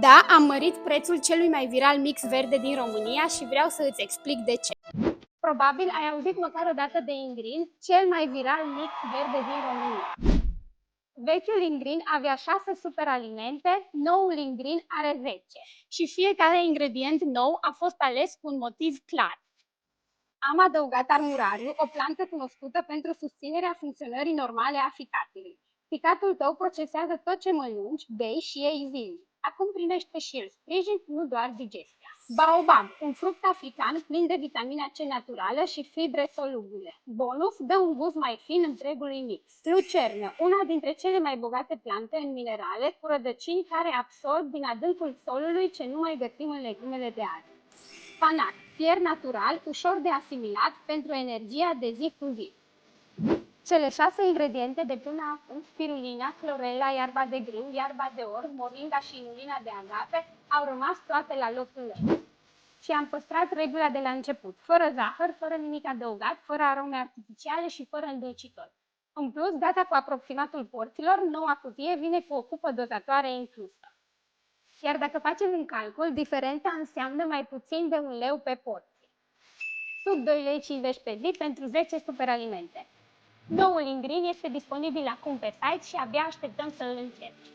Da, am mărit prețul celui mai viral mix verde din România și vreau să îți explic de ce. Probabil ai auzit măcar o dată de Ingrin, cel mai viral mix verde din România. Vechiul Ingrin avea 6 superalimente, noul Ingrin are 10 și fiecare ingredient nou a fost ales cu un motiv clar. Am adăugat armurariu, o plantă cunoscută pentru susținerea funcționării normale a ficatului. Ficatul tău procesează tot ce mănânci, bei și iei zilnic. Acum primește și el sprijin, nu doar digestia. Baobab, un fruct african plin de vitamina C naturală și fibre solubile. Bonus, dă un gust mai fin întregului mix. Lucernă, una dintre cele mai bogate plante în minerale, cu rădăcini care absorb din adâncul solului ce nu mai găsim în legumele de azi. Spanac, fier natural, ușor de asimilat pentru energia de zi cu zi. Cele 6 ingrediente de până acum, spirulina, chlorela, iarba de grâu, iarba de orb, moringa și inulina de agape, au rămas toate la locul lor. Și am păstrat regula de la început, fără zahăr, fără nimic adăugat, fără arome artificiale și fără îndulcitori. În plus, data cu aproximatul porților, noua cutie vine cu o cupă dozatoare inclusă. Iar dacă facem un calcul, diferența înseamnă mai puțin de 1 leu pe porție. Sub 2,50 lei pe zi pentru 10 superalimente. Noul Ingrin este disponibil acum pe site și abia așteptăm să îl încerci.